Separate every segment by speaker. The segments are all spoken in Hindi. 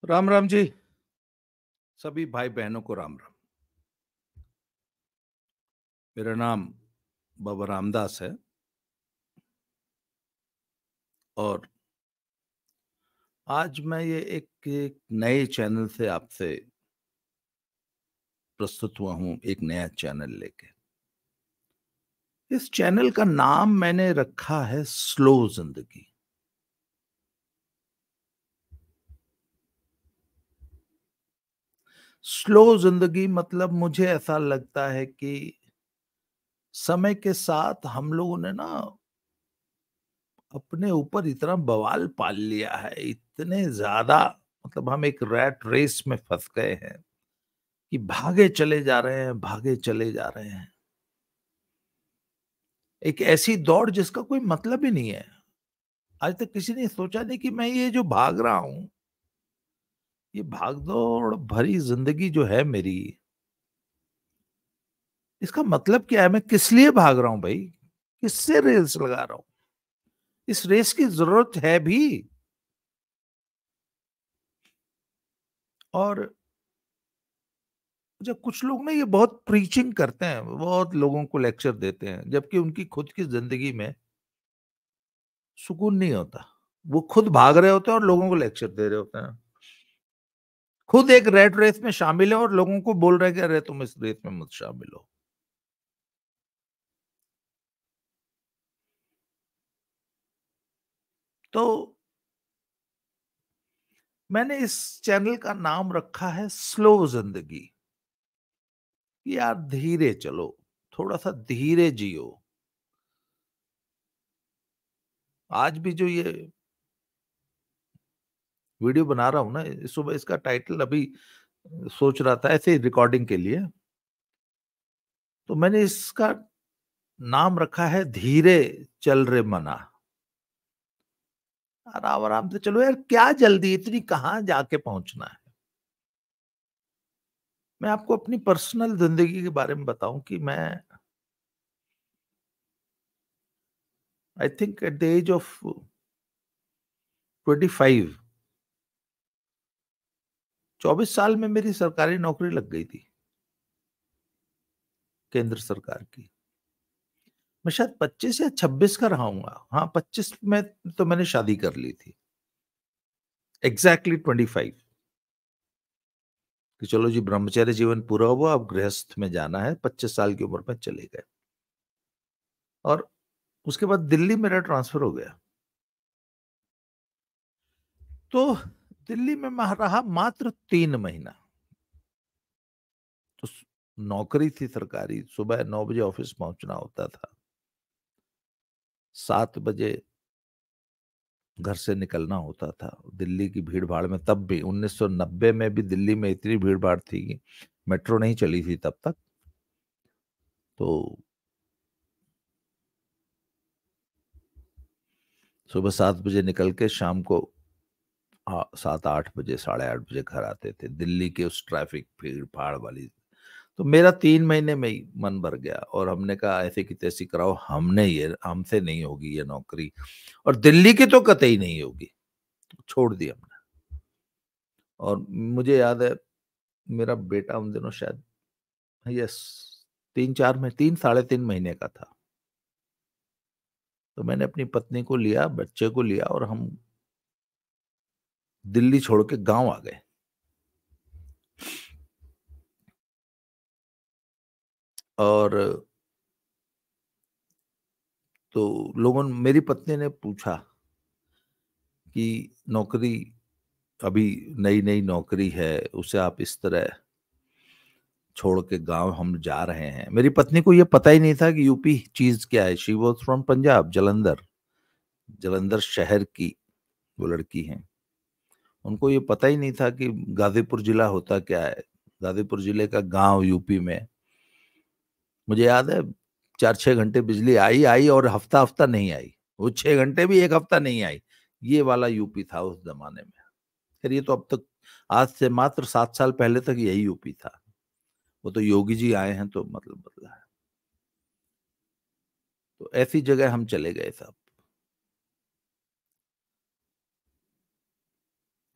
Speaker 1: राम राम जी। सभी भाई बहनों को राम राम। मेरा नाम बाबा रामदास है और आज मैं ये एक नए चैनल से आपसे प्रस्तुत हुआ हूं, एक नया चैनल लेके। इस चैनल का नाम मैंने रखा है स्लो जिंदगी। स्लो जिंदगी मतलब मुझे ऐसा लगता है कि समय के साथ हम लोगों ने ना अपने ऊपर इतना बवाल पाल लिया है, इतने ज्यादा, मतलब हम एक रैट रेस में फंस गए हैं कि भागे चले जा रहे हैं, भागे चले जा रहे हैं। एक ऐसी दौड़ जिसका कोई मतलब ही नहीं है। आज तक किसी ने सोचा नहीं कि मैं ये जो भाग रहा हूं, ये भागदौड़ भरी जिंदगी जो है मेरी, इसका मतलब क्या है? मैं किस लिए भाग रहा हूं भाई? किससे रेस लगा रहा हूं? इस रेस की जरूरत है भी? और जब कुछ लोग ना ये बहुत प्रीचिंग करते हैं, बहुत लोगों को लेक्चर देते हैं, जबकि उनकी खुद की जिंदगी में सुकून नहीं होता। वो खुद भाग रहे होते हैं और लोगों को लेक्चर दे रहे होते हैं। खुद एक रेट रेस में शामिल है और लोगों को बोल रहे हैं कि अरे तुम इस रेस में मत शामिल हो। तो मैंने इस चैनल का नाम रखा है स्लो जिंदगी। कि यार धीरे चलो, थोड़ा सा धीरे जियो। आज भी जो ये वीडियो बना रहा हूं ना, सुबह इसका टाइटल अभी सोच रहा था ऐसे रिकॉर्डिंग के लिए, तो मैंने इसका नाम रखा है धीरे चल रे मना। आराम आराम से चलो यार, क्या जल्दी, इतनी कहां जाके पहुंचना है। मैं आपको अपनी पर्सनल जिंदगी के बारे में बताऊं कि मैं I think at the age of 25, 24 साल में मेरी सरकारी नौकरी लग गई थी, केंद्र सरकार की। मैं शायद 25 या 26 का रहा हूंगा। हाँ, 25 में तो मैंने शादी कर ली थी। एग्जैक्टली 25 कि चलो जी, ब्रह्मचर्य जीवन पूरा हुआ, अब गृहस्थ में जाना है। 25 साल की उम्र में चले गए और उसके बाद दिल्ली मेरा ट्रांसफर हो गया। तो दिल्ली में मैं रहा मात्र 3 महीना। तो नौकरी थी सरकारी, सुबह 9 बजे ऑफिस पहुंचना होता था, 7 बजे घर से निकलना होता था। दिल्ली की भीड़ भाड़ में, तब भी 1990 में भी दिल्ली में इतनी भीड़ भाड़ थी कि मेट्रो नहीं चली थी तब तक। तो सुबह 7 बजे निकल के शाम को 7-8 बजे, 8:30 बजे घर आते थे, दिल्ली के उस ट्रैफिक भीड़ भाड़ वाली। तो मेरा 3 महीने में ही मन भर गया और हमने कहा ऐसे की तैसी कराओ, हमने ये, हमसे नहीं होगी ये नौकरी, और दिल्ली की तो कतई नहीं होगी। छोड़ दी हमने। और मुझे याद है, मेरा बेटा उन दिनों शायद, यस, 3 साढ़े 3 महीने का था। तो मैंने अपनी पत्नी को लिया, बच्चे को लिया और हम दिल्ली छोड़ के गांव आ गए। और तो लोगों ने, मेरी पत्नी ने पूछा कि नौकरी, अभी नई नई नौकरी है, उसे आप इस तरह छोड़ के गांव हम जा रहे हैं। मेरी पत्नी को यह पता ही नहीं था कि यूपी चीज क्या है। She was from Punjab, Jalandhar, Jalandhar शहर की वो लड़की हैं। उनको ये पता ही नहीं था कि गाजीपुर जिला होता क्या है, गाजीपुर जिले का गांव यूपी में। मुझे याद है 4-6 घंटे बिजली आई आई और हफ्ता हफ्ता नहीं आई। वो 6 घंटे भी एक हफ्ता नहीं आई। ये वाला यूपी था उस जमाने में। फिर ये तो अब तक, आज से मात्र 7 साल पहले तक यही यूपी था। वो तो योगी जी आए हैं तो मतलब बदला है। तो ऐसी जगह हम चले गए साहब।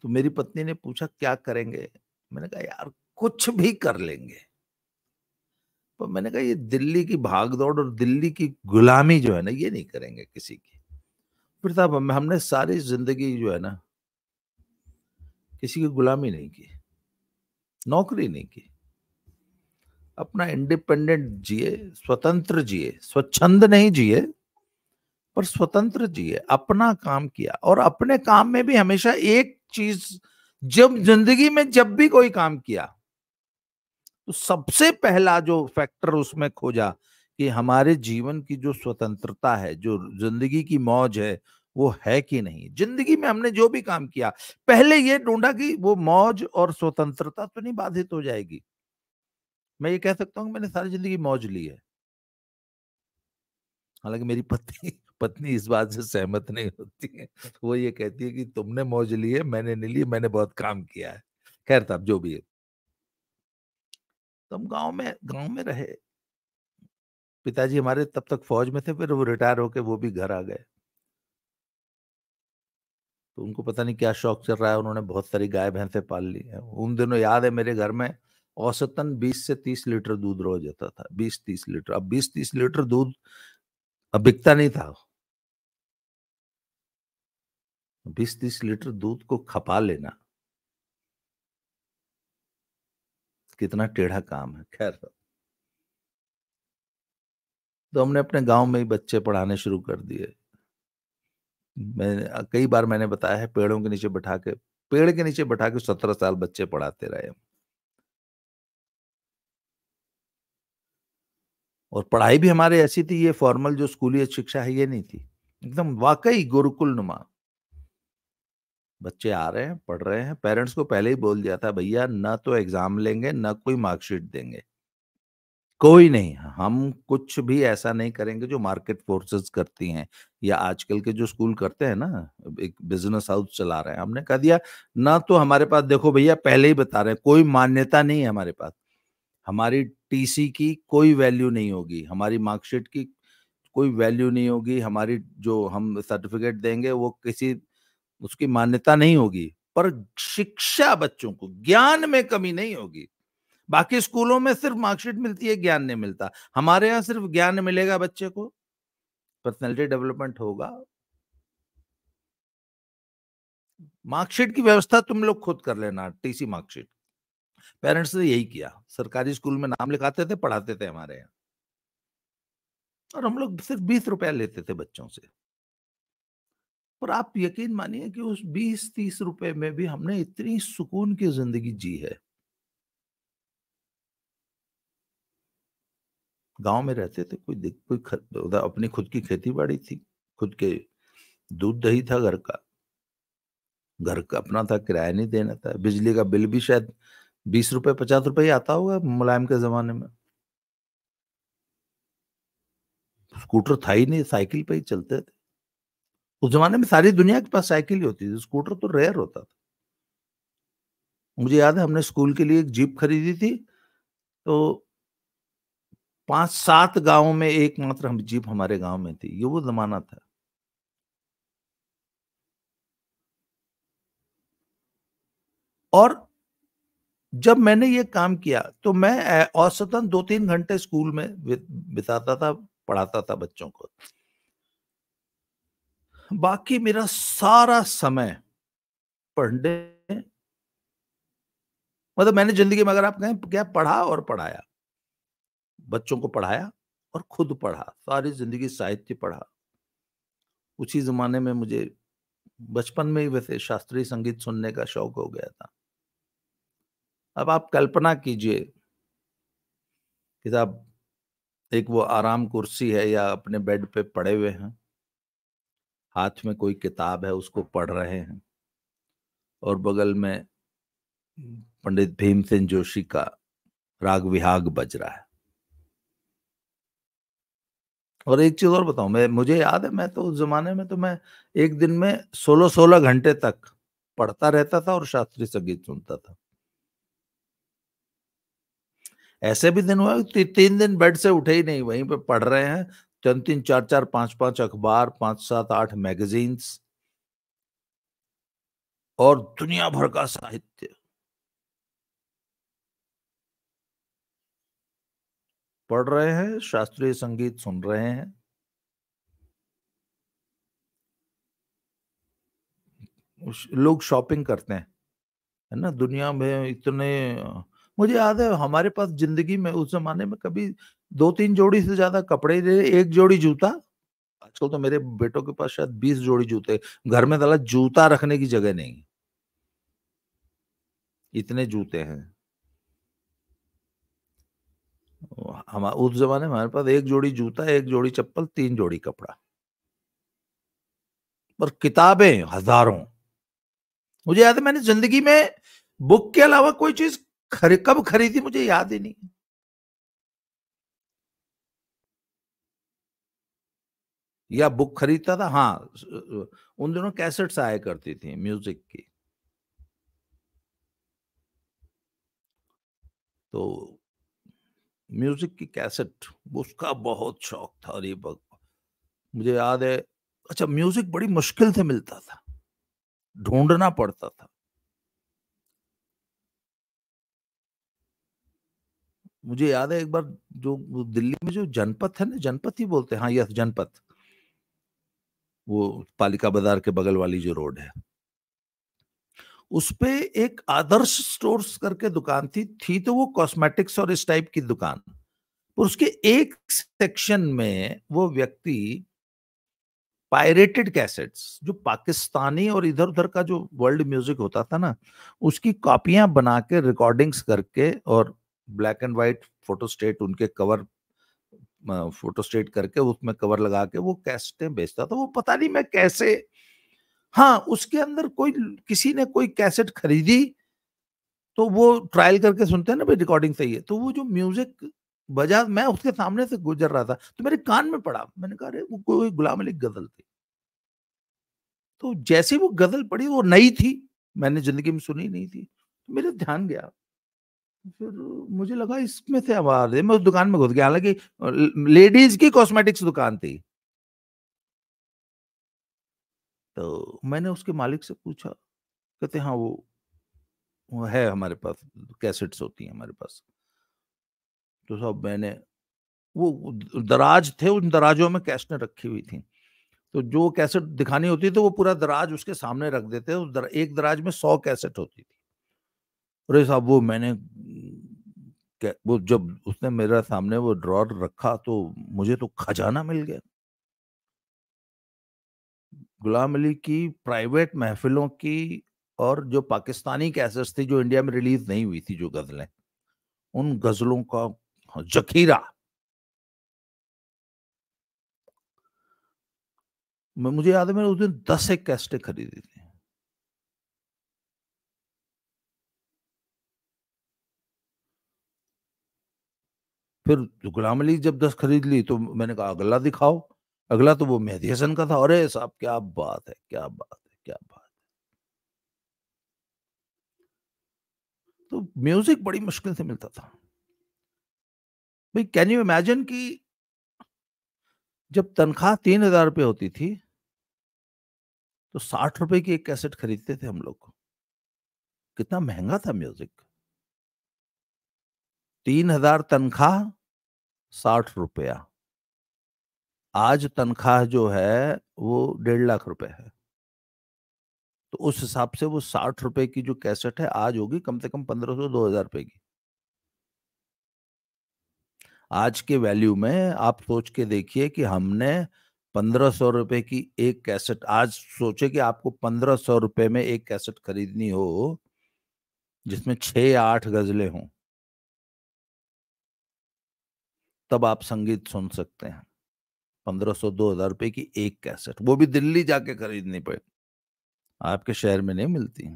Speaker 1: तो मेरी पत्नी ने पूछा क्या करेंगे? मैंने कहा यार कुछ भी कर लेंगे। तो मैंने कहा ये दिल्ली की भागदौड़ और दिल्ली की गुलामी जो है ना, ये नहीं करेंगे किसी की। फिर साहब हमने सारी जिंदगी जो है ना, किसी की गुलामी नहीं की, नौकरी नहीं की, अपना इंडिपेंडेंट जिए, स्वतंत्र जिए, स्वच्छंद नहीं जिए पर स्वतंत्र जिए, अपना काम किया। और अपने काम में भी हमेशा एक चीज, जब जिंदगी में जब भी कोई काम किया तो सबसे पहला जो फैक्टर उसमें खोजा कि हमारे जीवन की जो स्वतंत्रता है, जो जिंदगी की मौज है, वो है कि नहीं। जिंदगी में हमने जो भी काम किया, पहले ये ढूंढा कि वो मौज और स्वतंत्रता तो नहीं बाधित हो जाएगी। मैं ये कह सकता हूँ कि मैंने सारी जिंदगी मौज ली है। हालांकि मेरी पत्नी पत्नी इस बात से सहमत नहीं होती है। वो ये कहती है कि तुमने मौज ली है, मैंने नहीं ली, मैंने बहुत काम किया है। खैर तब जो भी है, तो हम गांव में रहे। पिताजी हमारे तब तक फौज में थे, फिर वो रिटायर होके वो भी घर आ गए। तो उनको पता नहीं क्या शौक चल रहा है, उन्होंने बहुत सारी गाय भैंसे पाल ली है। उन दिनों याद है मेरे घर में औसतन 20 से 30 लीटर दूध रोज आता था, 20-30 लीटर। अब 20-30 लीटर दूध अब बिकता नहीं था। 20-30 लीटर दूध को खपा लेना कितना टेढ़ा काम है। खैर, तो हमने अपने गांव में ही बच्चे पढ़ाने शुरू कर दिए। मैं कई बार मैंने बताया है, पेड़ के नीचे बैठा के 17 साल बच्चे पढ़ाते रहे। और पढ़ाई भी हमारे ऐसी थी, ये फॉर्मल जो स्कूली शिक्षा है ये नहीं थी, एकदम वाकई गुरुकुल नुमा। बच्चे आ रहे हैं, पढ़ रहे हैं, पेरेंट्स को पहले ही बोल दिया था भैया ना तो एग्जाम लेंगे ना कोई मार्कशीट देंगे, कोई नहीं। हम कुछ भी ऐसा नहीं करेंगे जो मार्केट फोर्सेस करती हैं या आजकल के जो स्कूल करते हैं ना, एक बिजनेस हाउस चला रहे हैं। हमने कह दिया ना, तो हमारे पास देखो भैया पहले ही बता रहे हैं कोई मान्यता नहीं है हमारे पास। हमारी टीसी की कोई वैल्यू नहीं होगी, हमारी मार्कशीट की कोई वैल्यू नहीं होगी, हमारी जो हम सर्टिफिकेट देंगे वो किसी उसकी मान्यता नहीं होगी, पर शिक्षा बच्चों को ज्ञान में कमी नहीं होगी। बाकी स्कूलों में सिर्फ मार्कशीट मिलती है, ज्ञान नहीं मिलता। हमारे यहाँ सिर्फ ज्ञान मिलेगा बच्चे को, पर्सनैलिटी डेवलपमेंट होगा। मार्कशीट की व्यवस्था तुम लोग खुद कर लेना, टीसी मार्कशीट। पेरेंट्स ने यही किया, सरकारी स्कूल में नाम लिखाते थे, पढ़ाते थे हमारे यहाँ। और हम लोग सिर्फ 20 रुपया लेते थे बच्चों से। पर आप यकीन मानिए कि उस 20-30 रुपए में भी हमने इतनी सुकून की जिंदगी जी है। गांव में रहते थे, उधर अपनी खुद की खेती बाड़ी थी, खुद के दूध दही था, घर का अपना था, किराया नहीं देना था। बिजली का बिल भी शायद 20 रुपए 50 रुपए ही आता होगा मुलायम के जमाने में। स्कूटर था ही नहीं, साइकिल पे ही चलते थे। उस जमाने में सारी दुनिया के पास साइकिल ही होती थी, स्कूटर तो रेयर होता था। मुझे याद है हमने स्कूल के लिए एक जीप खरीदी थी, तो 5-7 गांवों में एकमात्र हम जीप हमारे गांव में थी। ये वो जमाना था। और जब मैंने ये काम किया तो मैं औसतन 2-3 घंटे स्कूल में बिताता था, पढ़ाता था बच्चों को। बाकी मेरा सारा समय पढ़ने, मतलब मैंने जिंदगी में अगर आप कहें क्या पढ़ा और पढ़ाया, बच्चों को पढ़ाया और खुद पढ़ा, सारी जिंदगी साहित्य पढ़ा। उसी जमाने में मुझे बचपन में ही वैसे शास्त्रीय संगीत सुनने का शौक हो गया था। अब आप कल्पना कीजिए कि साहब एक वो आराम कुर्सी है या अपने बेड पे पड़े हुए हैं, हाथ में कोई किताब है उसको पढ़ रहे हैं, और बगल में पंडित भीमसेन जोशी का राग विहाग बज रहा है। और एक चीज और बताऊं, मैं मुझे याद है, मैं तो उस जमाने में तो मैं एक दिन में 16-16 घंटे तक पढ़ता रहता था और शास्त्रीय संगीत सुनता था। ऐसे भी दिन हुआ 3 दिन बेड से उठे ही नहीं, वहीं पे पढ़ रहे हैं। 3-3 4-4 5-5 अखबार, 5-7 8 मैगजीन्स। और दुनिया भर का साहित्य पढ़ रहे हैं, शास्त्रीय संगीत सुन रहे हैं। लोग शॉपिंग करते हैं, है ना, दुनिया में इतने। मुझे याद है हमारे पास जिंदगी में उस जमाने में कभी 2-3 जोड़ी से ज्यादा कपड़े ही नहीं, एक जोड़ी जूता। आजकल तो मेरे बेटों के पास शायद 20 जोड़ी जूते, घर में साला जूता रखने की जगह नहीं, इतने जूते हैं। हम उस जमाने में हमारे पास एक जोड़ी जूता, एक जोड़ी चप्पल, 3 जोड़ी कपड़ा, और किताबें हजारों। मुझे याद है मैंने जिंदगी में बुक के अलावा कोई चीज कब खरीदी मुझे याद ही नहीं। या बुक खरीदता था, हाँ। उन दिनों कैसेट्स आया करती थी म्यूजिक की, तो म्यूजिक की कैसेट, उसका बहुत शौक था। और ये मुझे याद है, अच्छा म्यूजिक बड़ी मुश्किल से मिलता था, ढूंढना पड़ता था। मुझे याद है एक बार, जो वो दिल्ली में जो जनपथ है ना, जनपथ ही बोलते हैं, हाँ यस जनपथ, वो पालिका बाजार के बगल वाली जो रोड है, उस पे एक आदर्श स्टोर्स करके दुकान थी तो वो कॉस्मेटिक्स और इस टाइप की दुकान। और उसके एक सेक्शन में वो व्यक्ति पायरेटेड कैसेट्स, जो पाकिस्तानी और इधर उधर का जो वर्ल्ड म्यूजिक होता था ना, उसकी कॉपियां बना के, रिकॉर्डिंग्स करके, और ब्लैक एंड व्हाइट फोटोस्टेट उनके कवर, फोटोस्टेट करके उसमें कवर लगा के वो कैसेटें बेचता था। वो पता नहीं मैं कैसे, हाँ उसके अंदर कोई, किसी ने कोई कैसेट खरीदी तो वो ट्रायल करके सुनते हैं ना भाई रिकॉर्डिंग सही है, तो वो जो म्यूजिक बजा, मैं उसके सामने से गुजर रहा था तो मेरे कान में पड़ा, मैंने कहा अरे वो कोई गुलाम अली की गजल थी। तो जैसे वो गजल पड़ी, वो नई थी, मैंने जिंदगी में सुनी नहीं थी, तो मेरे ध्यान गया। फिर मुझे लगा इसमें से आवाज है, मैं उस दुकान में घुस गया, हालांकि लेडीज की कॉस्मेटिक्स दुकान थी। तो मैंने उसके मालिक से पूछा, कहते हाँ वो है हमारे पास, कैसेट्स होती हैं हमारे पास। तो सब मैंने, वो दराज थे, उन दराजों में कैसेटें रखी हुई थी, तो जो कैसेट दिखानी होती तो वो पूरा दराज उसके सामने रख देते, एक दराज में 100 कैसेट होती थी। अरे साहब वो मैंने, वो जब उसने मेरा सामने वो ड्रॉर रखा तो मुझे तो खजाना मिल गया। गुलाम अली की प्राइवेट महफिलों की, और जो पाकिस्तानी कैसेट्स थी जो इंडिया में रिलीज नहीं हुई थी, जो गजलें, उन गजलों का जखीरा। मुझे याद है मैंने उस दिन 10 एक कैसेटें खरीदी थी। फिर गुलाम अली जब 10 खरीद ली तो मैंने कहा अगला दिखाओ। अगला तो वो मेहदी हसन का था। अरे साहब क्या बात है, क्या बात है, क्या बात। तो म्यूजिक बड़ी मुश्किल से मिलता था भाई। कैन यू इमेजिन कि जब तनख्वाह 3,000 रुपये होती थी तो 60 रुपए की एक कैसेट खरीदते थे हम लोग। कितना महंगा था म्यूजिक। 3,000 तनख्वाह, 60 रुपया। आज तनख्वाह जो है वो 1.5 लाख रुपए है। तो उस हिसाब से वो 60 रुपए की जो कैसेट है आज होगी कम से कम 1,500-2,000 रुपए की। आज के वैल्यू में आप सोच के देखिए कि हमने 1,500 रुपए की एक कैसेट, आज सोचे कि आपको 1,500 रुपए में एक कैसेट खरीदनी हो जिसमें 6 या 8 गजलें हों, तब आप संगीत सुन सकते हैं। 1,500-2,000 रुपए की एक कैसेट, वो भी दिल्ली जाके खरीदनी पड़े, आपके शहर में नहीं मिलती।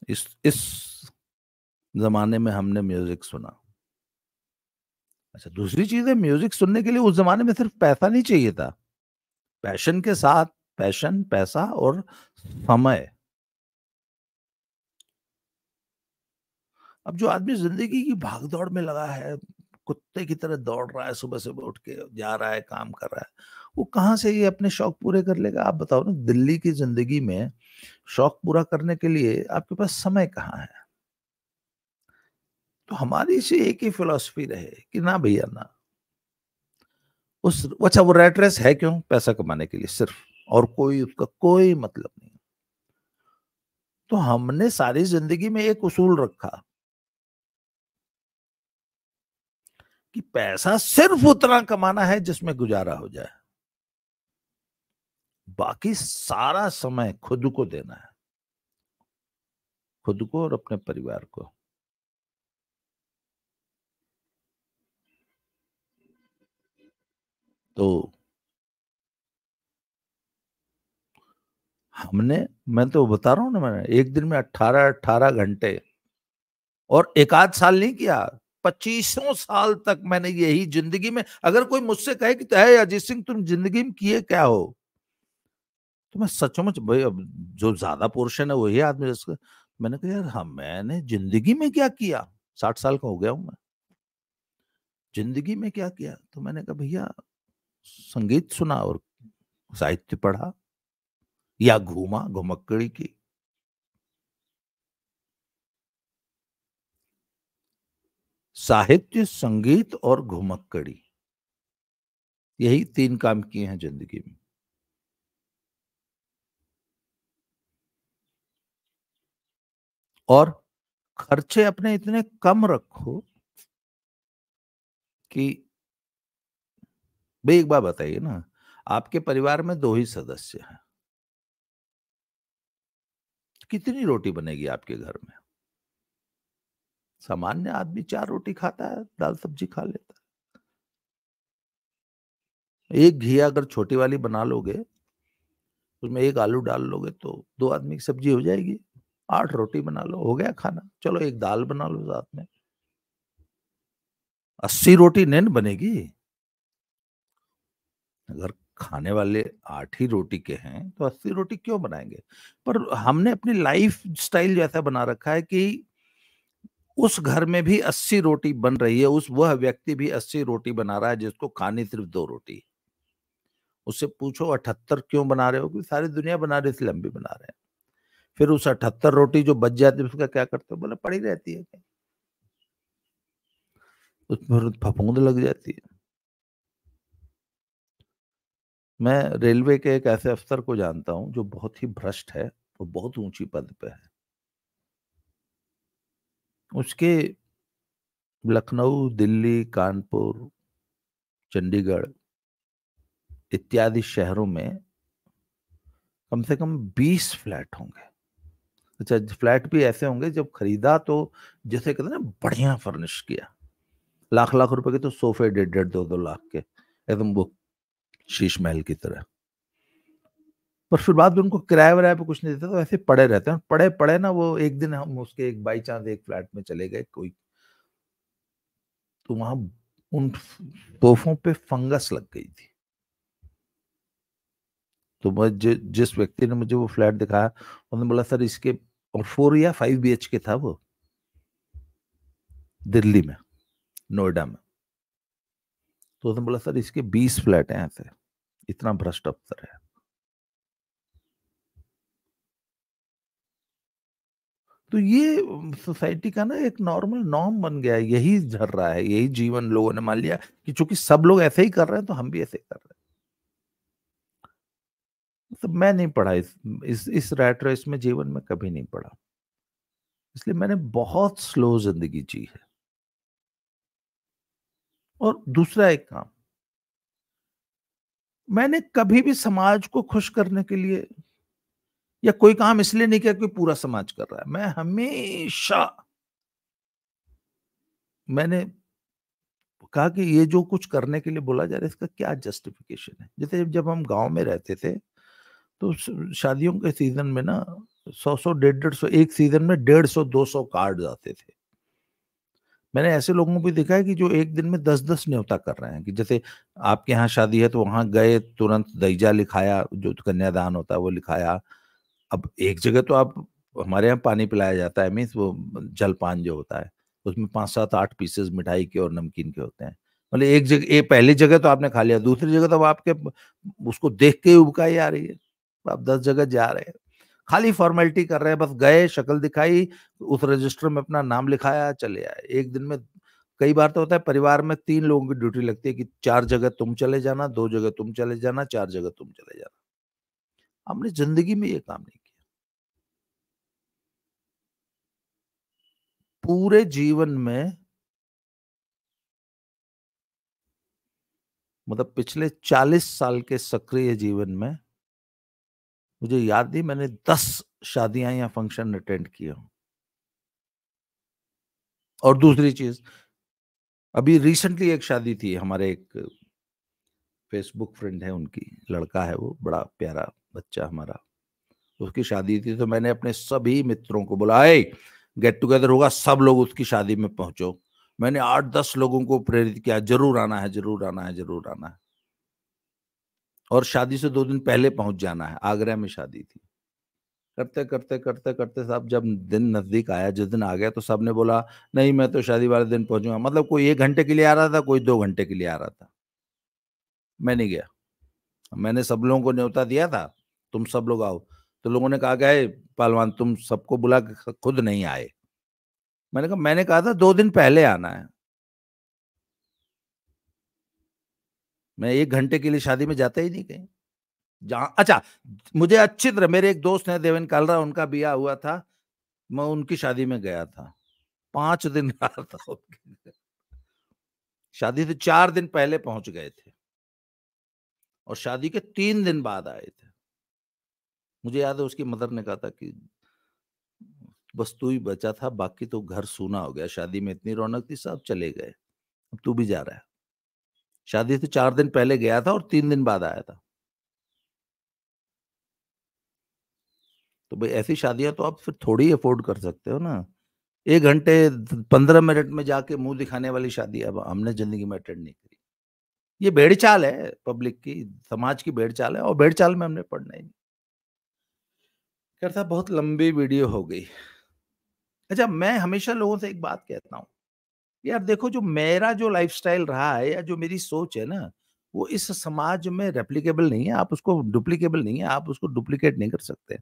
Speaker 1: इस जमाने में हमने म्यूजिक सुना। अच्छा दूसरी चीज है, म्यूजिक सुनने के लिए उस जमाने में सिर्फ पैसा नहीं चाहिए था, पैशन के साथ, पैशन, पैसा और समय। अब जो आदमी जिंदगी की भागदौड़ में लगा है, कुत्ते की तरह दौड़ रहा है, सुबह सुबह उठ के जा रहा है, काम कर रहा है, वो कहाँ से ये अपने शौक पूरे कर लेगा? आप बताओ ना, दिल्ली की ज़िंदगी में शौक पूरा करने के लिए आपके पास समय कहाँ है? तो हमारी से एक ही फिलॉसफी रहे कि ना भैया ना, उस अच्छा वो रैट रेस है क्यों? पैसा कमाने के लिए सिर्फ, और कोई उसका कोई मतलब नहीं। तो हमने सारी ज़िंदगी में एक उसूल रखा कि पैसा सिर्फ उतना कमाना है जिसमें गुजारा हो जाए। बाकी सारा समय खुद को देना है, खुद को और अपने परिवार को। तो मैं तो बता रहा हूँ ना, मैंने एक दिन में 18 घंटे, और एक आध साल नहीं किया, 25 साल तक मैंने यही जिंदगी में। अगर कोई मुझसे कहे कि है अजीत सिंह तुम जिंदगी में किए क्या हो, तो मैं सचमुच भाई, अब जो ज्यादा पोर्शन है वही आदमी जिसका। मैंने कहा यार, हाँ मैंने जिंदगी में क्या किया, 60 साल का हो गया हूं मैं, जिंदगी में क्या किया? तो मैंने कहा भैया, संगीत सुना और साहित्य पढ़ा, या घूमा, घुमक्कड़ी की। साहित्य, संगीत और घुमक्कड़ी, यही 3 काम किए हैं जिंदगी में। और खर्चे अपने इतने कम रखो कि, भाई एक बात बताइए ना, आपके परिवार में 2 ही सदस्य हैं, कितनी रोटी बनेगी आपके घर में? सामान्य आदमी 4 रोटी खाता है, दाल सब्जी खा लेता है। एक घिया अगर छोटी वाली बना लोगे, उसमें एक आलू डाल लोगे तो 2 आदमी की सब्जी हो जाएगी। 8 रोटी बना लो, हो गया खाना। चलो एक दाल बना लो साथ में, 80 रोटी नहीं न बनेगी। अगर खाने वाले 8 ही रोटी के हैं तो 80 रोटी क्यों बनाएंगे? पर हमने अपनी लाइफ स्टाइल जो ऐसा बना रखा है कि उस घर में भी 80 रोटी बन रही है, उस वह व्यक्ति भी 80 रोटी बना रहा है जिसको खानी सिर्फ 2 रोटी। उससे पूछो 78 क्यों बना रहे हो? क्योंकि सारी दुनिया बना रही, इसलिए हम भी बना रहे हैं। फिर उस 78 रोटी जो बच जाती है उसका क्या करते हो? बोले पड़ी रहती है, उसमें फफूंद लग जाती है। मैं रेलवे के एक ऐसे अफसर को जानता हूँ जो बहुत ही भ्रष्ट है, वो बहुत ऊंची पद पे है। उसके लखनऊ, दिल्ली, कानपुर, चंडीगढ़ इत्यादि शहरों में कम से कम 20 फ्लैट होंगे। अच्छा, फ्लैट भी ऐसे होंगे जब खरीदा तो जैसे कहते हैं ना, बढ़िया फर्निश किया, लाख लाख रुपए के तो सोफे, 1.5 2 लाख के, एकदम वो शीश महल की तरह। पर फिर बाद में उनको किराया वराया पे कुछ नहीं देता, तो ऐसे पड़े रहते हैं। पड़े पड़े ना, वो एक दिन हम उसके एक बाई चांस एक फ्लैट में चले गए कोई, तो वहां उन सोफों पे फंगस लग गई थी। तो मैं जिस व्यक्ति ने मुझे वो फ्लैट दिखाया, उन्होंने बोला सर इसके, और 4 या 5 BHK था वो, दिल्ली में, नोएडा में। तो उसने बोला सर इसके 20 फ्लैट हैं ऐसे, इतना भ्रष्ट अफसर है। तो ये सोसाइटी का ना एक नॉर्मल नॉर्म बन गया है, यही झर रहा है, यही जीवन लोगों ने मान लिया कि चूंकि सब लोग ऐसे ही कर रहे हैं तो हम भी ऐसे ही कर रहे हैं। तो मैं नहीं पढ़ा इस रैट रेस में, जीवन में कभी नहीं पढ़ा। इसलिए मैंने बहुत स्लो जिंदगी जी है। और दूसरा एक काम, मैंने कभी भी समाज को खुश करने के लिए या कोई काम इसलिए नहीं किया कि पूरा समाज कर रहा है। मैं हमेशा, मैंने कहा कि ये जो कुछ करने के लिए बोला जा रहा है इसका क्या जस्टिफिकेशन है। जैसे जब हम गांव में रहते थे तो शादियों के सीजन में ना 100 150 एक सीजन में 150 200 कार्ड आते थे। मैंने ऐसे लोगों को भी देखा है कि जो एक दिन में 10-10 न्योता कर रहे हैं, कि जैसे आपके यहाँ शादी है तो वहां गए, तुरंत दईजा लिखाया, जो कन्यादान होता है वो लिखाया। अब एक जगह तो आप, हमारे यहाँ पानी पिलाया जाता है, मीन्स वो जलपान जो होता है, उसमें 5 7 8 पीसेस मिठाई के और नमकीन के होते हैं। मतलब एक जगह, एक पहली जगह तो आपने खा लिया, दूसरी जगह तो आपके उसको देख के ही उबकाई आ रही है। आप 10 जगह जा रहे हैं, खाली फॉर्मेलिटी कर रहे हैं, बस गए, शक्ल दिखाई, उस रजिस्टर में अपना नाम लिखाया, चले आए। एक दिन में कई बार तो होता है परिवार में 3 लोगों की ड्यूटी लगती है कि 4 जगह तुम चले जाना, 2 जगह तुम चले जाना, 4 जगह तुम चले जाना। हमने जिंदगी में ये काम नहीं किया। पूरे जीवन में, मतलब पिछले 40 साल के सक्रिय जीवन में, मुझे याद नहीं मैंने 10 शादियां या फंक्शन अटेंड किए हों। और दूसरी चीज, अभी रिसेंटली एक शादी थी, हमारे एक फेसबुक फ्रेंड है, उनकी लड़का है, वो बड़ा प्यारा बच्चा हमारा, उसकी शादी थी। तो मैंने अपने सभी मित्रों को बुलाए, गेट टुगेदर होगा, सब लोग उसकी शादी में पहुंचो। मैंने 8-10 लोगों को प्रेरित किया, जरूर आना है, जरूर आना है, जरूर आना है। और शादी से 2 दिन पहले पहुंच जाना है, आगरा में शादी थी। करते करते करते करते सब जब दिन नजदीक आया, जिस दिन आ गया, तो सबने बोला नहीं मैं तो शादी वाले दिन पहुंचूंगा। मतलब कोई 1 घंटे के लिए आ रहा था, कोई 2 घंटे के लिए आ रहा था। मैं नहीं गया। मैंने सब लोगों को न्योता दिया था, तुम सब लोग आओ। तो लोगों ने कहा गए पहलवान तुम सबको बुला के खुद नहीं आए। मैंने कहा मैंने कहा था 2 दिन पहले आना है। मैं 1 घंटे के लिए शादी में जाता ही नहीं कहीं। जहां, अच्छा, मुझे अच्छी तरह, मेरे एक दोस्त हैं देवेन कालरा, उनका ब्याह हुआ था, मैं उनकी शादी में गया था, 5 दिन रहा था उनके। शादी से 4 दिन पहले पहुंच गए थे और शादी के 3 दिन बाद आए थे। मुझे याद है उसकी मदर ने कहा था कि बस तू ही बचा था, बाकी तो घर सूना हो गया, शादी में इतनी रौनक थी, सब चले गए, अब तू भी जा रहा है। शादी से 4 दिन पहले गया था और 3 दिन बाद आया था। तो भाई ऐसी शादियां तो आप फिर थोड़ी अफोर्ड कर सकते हो ना। 1 घंटे 15 मिनट में जाके मुंह दिखाने वाली शादी अब हमने जिंदगी में अटेंड नहीं करी। ये भेड़ चाल है पब्लिक की, समाज की भेड़ चाल है, और भेड़ चाल में हमने पढ़ना ही नहीं। कहता बहुत लंबी वीडियो हो गई। अच्छा, मैं हमेशा लोगों से एक बात कहता हूँ, यार देखो, जो मेरा जो लाइफस्टाइल रहा है या जो मेरी सोच है ना, वो इस समाज में रेप्लिकेबल नहीं है, आप उसको डुप्लीकेबल नहीं है, आप उसको डुप्लीकेट नहीं कर सकते।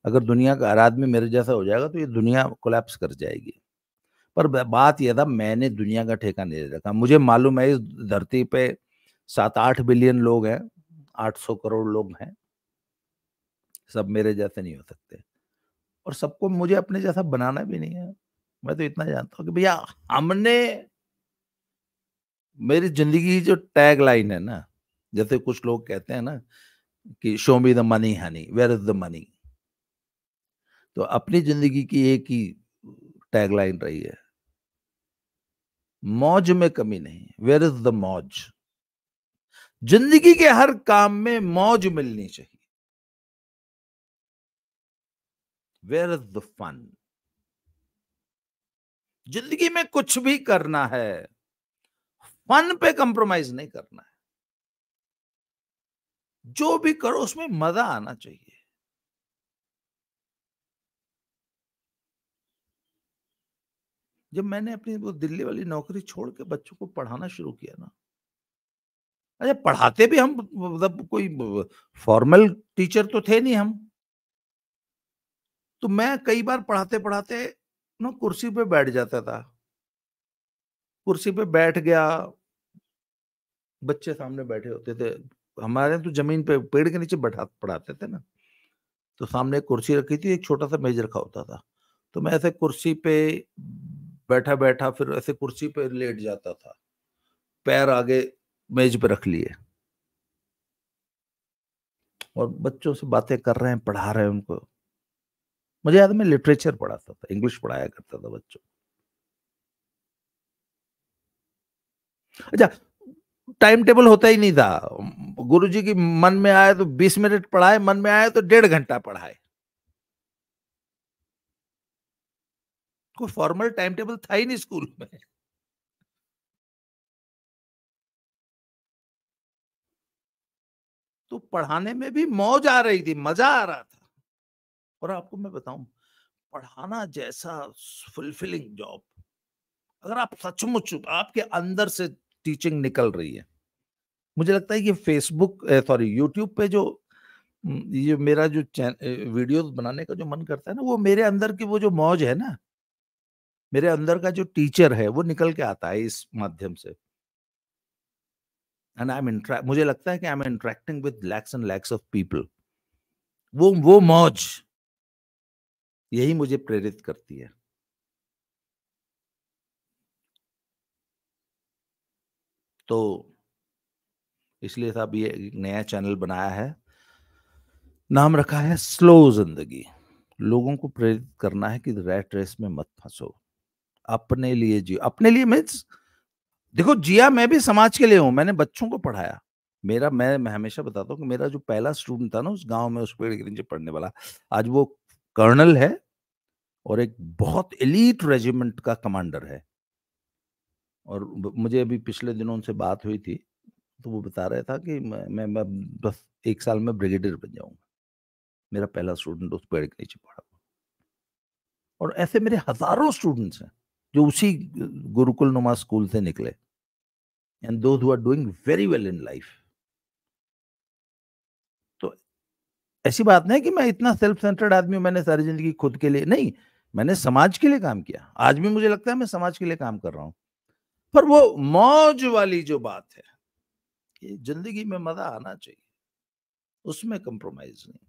Speaker 1: अगर दुनिया का हर आदमी मेरे जैसा हो जाएगा तो ये दुनिया कोलैप्स कर जाएगी। पर बात यह था, मैंने दुनिया का ठेका नहीं ले रखा। मुझे मालूम है इस धरती पे 7-8 बिलियन लोग हैं, 800 करोड़ लोग हैं, सब मेरे जैसे नहीं हो सकते, और सबको मुझे अपने जैसा बनाना भी नहीं है। मैं तो इतना जानता हूँ कि भैया, हमने, मेरी जिंदगी की जो टैग लाइन है ना, जैसे कुछ लोग कहते हैं ना कि show me the money honey, where is the money, तो अपनी जिंदगी की एक ही टैग लाइन रही है, मौज में कमी नहीं, वेयर इज द मौज। जिंदगी के हर काम में मौज मिलनी चाहिए, वेयर इज द फन। जिंदगी में कुछ भी करना है, फन पे कंप्रोमाइज नहीं करना है। जो भी करो उसमें मजा आना चाहिए। जब मैंने अपनी वो दिल्ली वाली नौकरी छोड़ के बच्चों को पढ़ाना शुरू किया ना, अच्छा पढ़ाते भी हम, मतलब कोई फॉर्मल टीचर तो थे नहीं हम, तो मैं कई बार पढ़ाते पढ़ाते ना कुर्सी पे बैठ जाता था। कुर्सी पे बैठ गया, बच्चे सामने बैठे होते थे, हमारे यहाँ तो जमीन पे पेड़ के नीचे बैठा पढ़ाते थे ना, तो सामने एक कुर्सी रखी थी, एक छोटा सा मेज रखा होता था, तो मैं ऐसे कुर्सी पे बैठा बैठा फिर ऐसे कुर्सी पे लेट जाता था, पैर आगे मेज पे रख लिए, और बच्चों से बातें कर रहे हैं, पढ़ा रहे हैं उनको। मुझे याद है मैं लिटरेचर पढ़ाता था, इंग्लिश पढ़ाया करता था बच्चों। अच्छा, टाइम टेबल होता ही नहीं था। गुरुजी की मन में आए तो 20 मिनट पढ़ाए, मन में आए तो 1.5 घंटा पढ़ाए। कोई फॉर्मल टाइम टेबल था ही नहीं स्कूल में। तो पढ़ाने में भी मौज आ रही थी, मजा आ रहा था। और आपको मैं बताऊं, पढ़ाना जैसा फुलफिलिंग जॉब, अगर आप सचमुच आपके अंदर से टीचिंग निकल रही है। मुझे लगता है कि फेसबुक यूट्यूब पे जो ये मेरा जो वीडियोस बनाने का जो मन करता है ना, वो मेरे अंदर की वो जो मौज है ना, मेरे अंदर का जो टीचर है वो निकल के आता है इस माध्यम से। एंड आई एम मुझे लगता है कि I am interacting with lakhs and lakhs of people. वो मौज यही मुझे प्रेरित करती है। तो इसलिए साहब ये एक नया चैनल बनाया है, नाम रखा है स्लो जिंदगी। लोगों को प्रेरित करना है कि रैट रेस में मत फंसो, अपने लिए जियो। अपने लिए मीन्स देखो, जिया मैं भी समाज के लिए हूं, मैंने बच्चों को पढ़ाया। मैं हमेशा बताता हूँ कि मेरा जो पहला स्टूडेंट था ना उस गांव में, उस पेड़ के नीचे पढ़ने वाला, आज वो कर्नल है और एक बहुत एलीट रेजिमेंट का कमांडर है। और मुझे अभी पिछले दिनों उनसे बात हुई थी, तो वो बता रहा था कि मैं बस 1 साल में ब्रिगेडियर बन जाऊंगा। मेरा पहला स्टूडेंट उस पेड़ के नीचे पढ़ा। और ऐसे मेरे हजारों स्टूडेंट्स हैं जो उसी गुरुकुल नुमा स्कूल से निकले, and those who are doing very well in life. तो ऐसी बात नहीं कि मैं इतना सेल्फ सेंटर्ड आदमी हूं, मैंने सारी जिंदगी खुद के लिए नहीं, मैंने समाज के लिए काम किया। आज भी मुझे लगता है मैं समाज के लिए काम कर रहा हूं। पर वो मौज वाली जो बात है कि जिंदगी में मजा आना चाहिए, उसमें कंप्रोमाइज नहीं।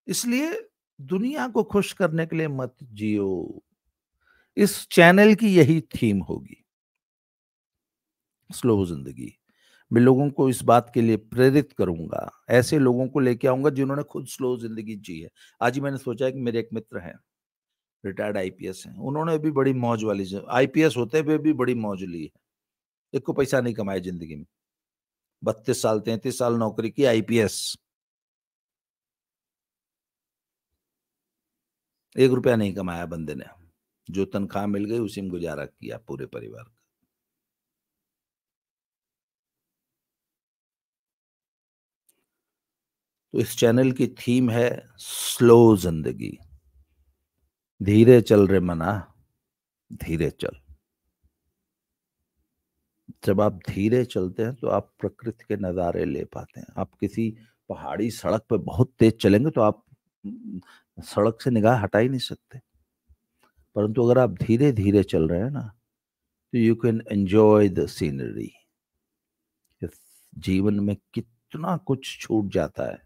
Speaker 1: इसलिए दुनिया को खुश करने के लिए मत जियो। इस चैनल की यही थीम होगी, स्लो जिंदगी। मैं लोगों को इस बात के लिए प्रेरित करूंगा, ऐसे लोगों को लेके आऊंगा जिन्होंने खुद स्लो जिंदगी जी है। आज ही मैंने सोचा है कि मेरे एक मित्र हैं, रिटायर्ड आईपीएस हैं, उन्होंने भी बड़ी मौज वाली, आईपीएस होते हुए भी बड़ी मौज ली है। एक को पैसा नहीं कमाया जिंदगी में, 32 साल 33 साल नौकरी की, आईपीएस, 1 रुपया नहीं कमाया बंदे ने। जो तनख्वाह मिल गई उसी में गुजारा किया पूरे परिवार का। तो इस चैनल की थीम है स्लो जिंदगी। धीरे चल रे मना, धीरे चल। जब आप धीरे चलते हैं तो आप प्रकृति के नज़ारे ले पाते हैं। आप किसी पहाड़ी सड़क पे बहुत तेज चलेंगे तो आप सड़क से निगाह हटा ही नहीं सकते। परंतु अगर आप धीरे धीरे चल रहे हैं ना, तो you can enjoy the scenery. जीवन में कितना कुछ छूट जाता है,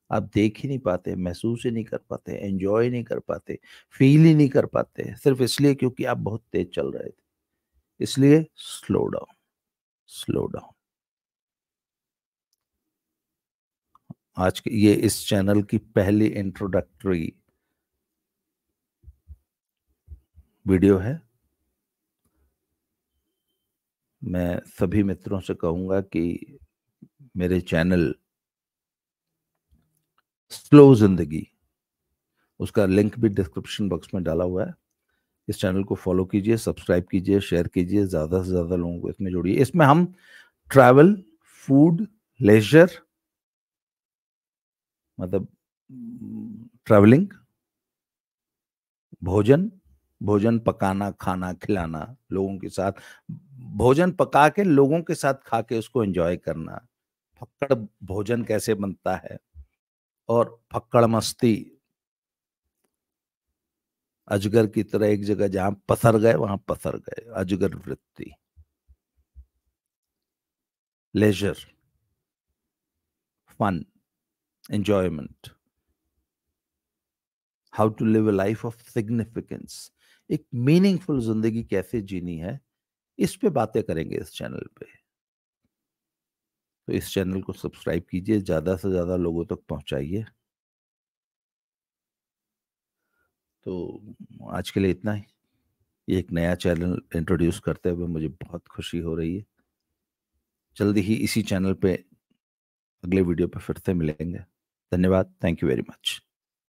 Speaker 1: आप देख ही नहीं पाते, महसूस ही नहीं कर पाते, एंजॉय नहीं कर पाते, फील ही नहीं कर पाते, सिर्फ इसलिए क्योंकि आप बहुत तेज चल रहे थे। इसलिए स्लो डाउन, स्लो डाउन। आज के ये इस चैनल की पहली इंट्रोडक्टरी वीडियो है। मैं सभी मित्रों से कहूंगा कि मेरे चैनल स्लो जिंदगी, उसका लिंक भी डिस्क्रिप्शन बॉक्स में डाला हुआ है। इस चैनल को फॉलो कीजिए, सब्सक्राइब कीजिए, शेयर कीजिए, ज़्यादा से ज़्यादा लोगों को इसमें जोड़िए। इसमें हम ट्रैवल, फूड, लेजर, मतलब ट्रैवलिंग, भोजन, भोजन पकाना, खाना खिलाना लोगों के साथ, भोजन पका के लोगों के साथ खा के उसको एंजॉय करना, फक्कड़ भोजन कैसे बनता है, और फक्कड़ मस्ती, अजगर की तरह एक जगह जहां पसर गए वहां पसर गए, अजगर वृत्ति। Leisure, fun, enjoyment, how to live a life of significance, एक मीनिंगफुल जिंदगी कैसे जीनी है, इस पे बातें करेंगे इस चैनल पे। तो इस चैनल को सब्सक्राइब कीजिए, ज्यादा से ज्यादा लोगों तक पहुंचाइए। तो आज के लिए इतना ही। ये एक नया चैनल इंट्रोड्यूस करते हुए मुझे बहुत खुशी हो रही है। जल्दी ही इसी चैनल पे अगले वीडियो पे फिर से मिलेंगे। धन्यवाद, थैंक यू वेरी मच।